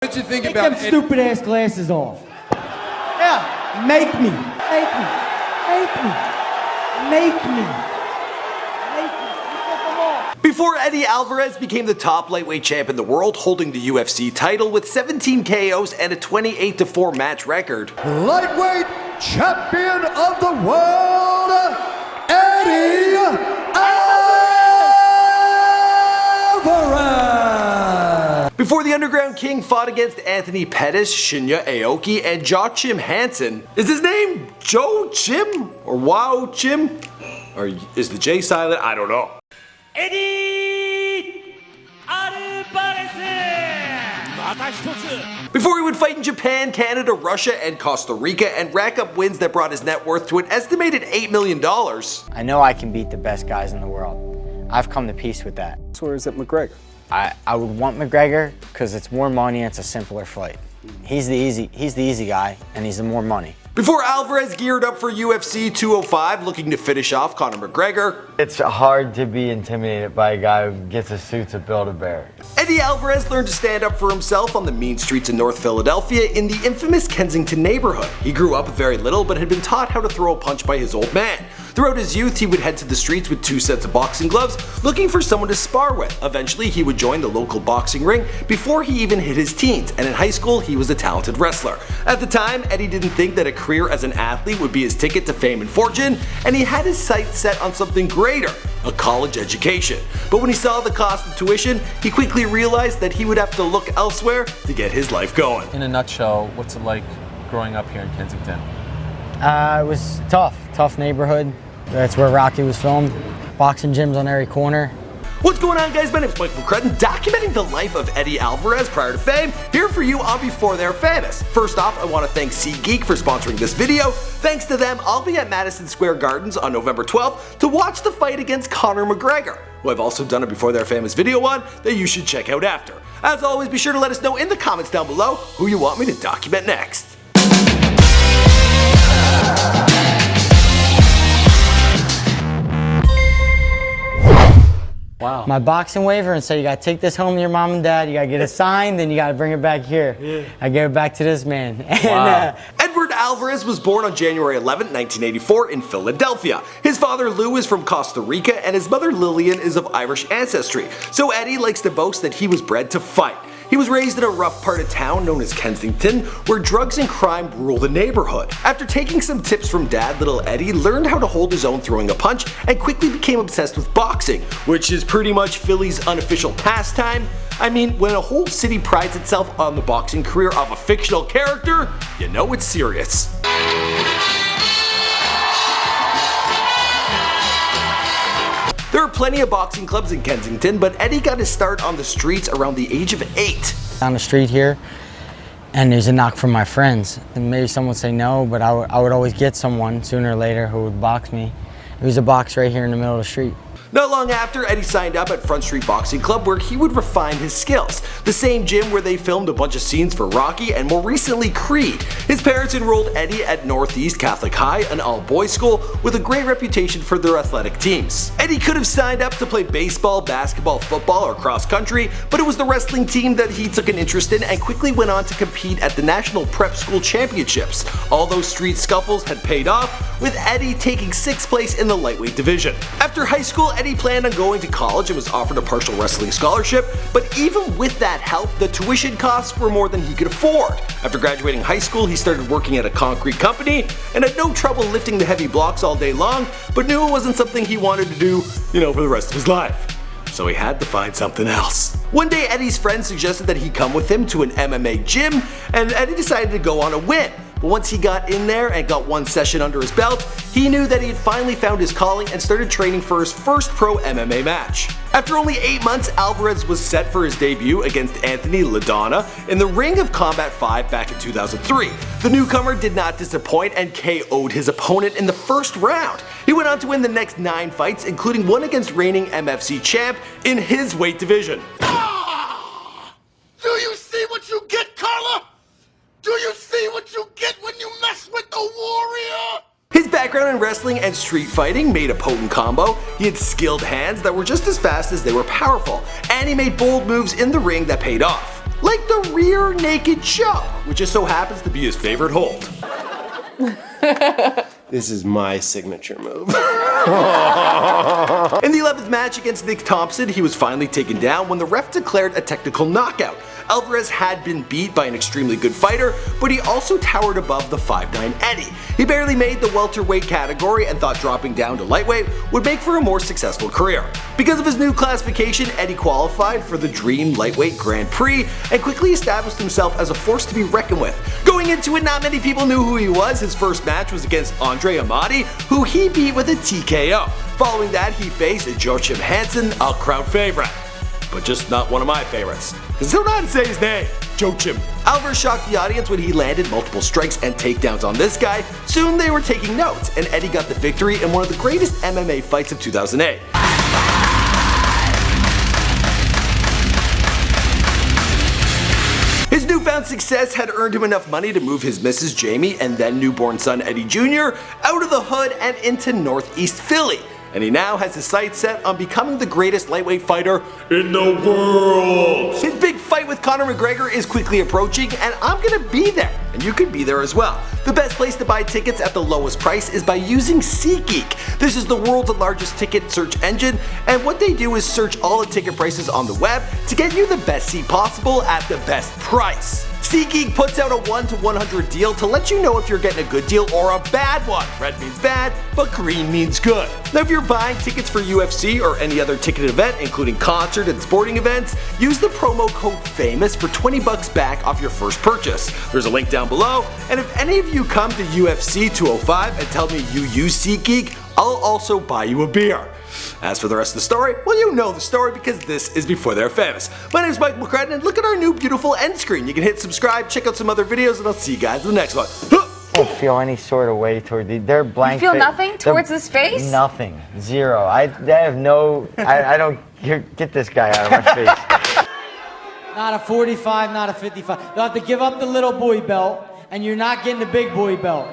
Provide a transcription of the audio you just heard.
What did you think Take about them stupid ass glasses off. Yeah, make me. Before Eddie Alvarez became the top lightweight champ in the world, holding the UFC title with 17 KOs and a 28-4 match record. Lightweight champion of the world, Eddie Alvarez! Before the Underground King fought against Anthony Pettis, Shinya Aoki, and Joachim Hansen. Is his name Joe Chim? Or Wow Chim? Or is the J silent? I don't know. Eddie Alvarez! Before he would fight in Japan, Canada, Russia, and Costa Rica and rack up wins that brought his net worth to an estimated $8 million. I know I can beat the best guys in the world. I've come to peace with that. So where is it McGregor? I would want McGregor because it's more money and it's a simpler fight. He's the easy guy and he's the more money. Before Alvarez geared up for UFC 205, looking to finish off Conor McGregor. It's hard to be intimidated by a guy who gets a suit to Build-A-Bear. Eddie Alvarez learned to stand up for himself on the mean streets of North Philadelphia in the infamous Kensington neighborhood. He grew up with very little but had been taught how to throw a punch by his old man. Throughout his youth, he would head to the streets with 2 sets of boxing gloves, looking for someone to spar with. Eventually, he would join the local boxing ring before he even hit his teens, and in high school, he was a talented wrestler. At the time, Eddie didn't think that a career as an athlete would be his ticket to fame and fortune, and he had his sights set on something greater, a college education. But when he saw the cost of tuition, he quickly realized that he would have to look elsewhere to get his life going. In a nutshell, what's it like growing up here in Kensington? It was tough neighborhood. That's where Rocky was filmed. Boxing gyms on every corner. What's going on, guys? My name is Michael McCrudden, documenting the life of Eddie Alvarez prior to fame, here for you on Before They're Famous. First off, I want to thank SeatGeek for sponsoring this video. Thanks to them, I'll be at Madison Square Gardens on November 12th to watch the fight against Conor McGregor, who I've also done a Before They're Famous video on that you should check out after. As always, be sure to let us know in the comments down below who you want me to document next. Wow. My boxing waiver and say you gotta take this home to your mom and dad, you gotta get it signed, then you gotta bring it back here. Yeah. I gave it back to this man. Wow. Edward Alvarez was born on January 11, 1984 in Philadelphia. His father Lou is from Costa Rica and his mother Lillian is of Irish ancestry, so Eddie likes to boast that he was bred to fight. He was raised in a rough part of town known as Kensington, where drugs and crime rule the neighborhood. After taking some tips from dad, little Eddie learned how to hold his own throwing a punch and quickly became obsessed with boxing, which is pretty much Philly's unofficial pastime. I mean, when a whole city prides itself on the boxing career of a fictional character, you know it's serious. There are plenty of boxing clubs in Kensington, but Eddie got his start on the streets around the age of 8. On the street here, and there's a knock from my friends. And maybe someone would say no, but I would always get someone sooner or later who would box me. There was a box right here in the middle of the street. Not long after, Eddie signed up at Front Street Boxing Club where he would refine his skills. The same gym where they filmed a bunch of scenes for Rocky and more recently Creed. His parents enrolled Eddie at Northeast Catholic High, an all-boys school with a great reputation for their athletic teams. Eddie could have signed up to play baseball, basketball, football, or cross country, but it was the wrestling team that he took an interest in and quickly went on to compete at the National Prep School Championships. All those street scuffles had paid off, with Eddie taking 6th place in the lightweight division. After high school, Eddie planned on going to college and was offered a partial wrestling scholarship, but even with that help, the tuition costs were more than he could afford. After graduating high school, he started working at a concrete company and had no trouble lifting the heavy blocks all day long, but knew it wasn't something he wanted to do, for the rest of his life. So he had to find something else. One day, Eddie's friend suggested that he come with him to an MMA gym, and Eddie decided to go on a whim. But once he got in there and got one session under his belt, he knew that he had finally found his calling and started training for his first pro MMA match. After only 8 months, Alvarez was set for his debut against Anthony LaDonna in the Ring of Combat 5 back in 2003. The newcomer did not disappoint and KO'd his opponent in the first round. He went on to win the next 9 fights, including one against reigning MFC champ in his weight division. Do you see what you get, Carla? Do you see what you get when you mess with the warrior? His background in wrestling and street fighting made a potent combo. He had skilled hands that were just as fast as they were powerful, and he made bold moves in the ring that paid off. like the rear naked choke, which just so happens to be his favorite hold. This is my signature move. In the 11th match against Nick Thompson, he was finally taken down when the ref declared a technical knockout. Alvarez had been beat by an extremely good fighter, but he also towered above the 5'9" Eddie. He barely made the welterweight category and thought dropping down to lightweight would make for a more successful career. Because of his new classification, Eddie qualified for the Dream Lightweight Grand Prix and quickly established himself as a force to be reckoned with. Going into it, not many people knew who he was. His first match was against Andre Amati, who he beat with a TKO. Following that, he faced Joachim Hansen, a crowd favorite. But just not one of my favorites. Because I don't know how to say his name. Joachim. Alvarez shocked the audience when he landed multiple strikes and takedowns on this guy. Soon they were taking notes, and Eddie got the victory in one of the greatest MMA fights of 2008. His newfound success had earned him enough money to move his Mrs. Jamie and then newborn son Eddie Jr. out of the hood and into Northeast Philly. And he now has his sights set on becoming the greatest lightweight fighter in the world. His big fight with Conor McGregor is quickly approaching, and I'm gonna be there, and you can be there as well. The best place to buy tickets at the lowest price is by using SeatGeek. This is the world's largest ticket search engine, and what they do is search all the ticket prices on the web to get you the best seat possible at the best price. SeatGeek puts out a 1 to 100 deal to let you know if you're getting a good deal or a bad one. Red means bad, but green means good. Now if you're buying tickets for UFC or any other ticketed event, including concert and sporting events, use the promo code FAMOUS for $20 back off your first purchase. There's a link down below, and if any of you come to UFC 205 and tell me you use SeatGeek, I'll also buy you a beer. As for the rest of the story, well, you know the story because this is Before They're Famous. My name is Mike McCredden, and look at our new beautiful end screen. You can hit subscribe, check out some other videos, and I'll see you guys in the next one. I don't feel any sort of way toward they're blank. You feel nothing towards this face? Nothing. Zero. I have no, I don't, get this guy out of my face. Not a 45, not a 55. You'll have to give up the little boy belt, and you're not getting the big boy belt.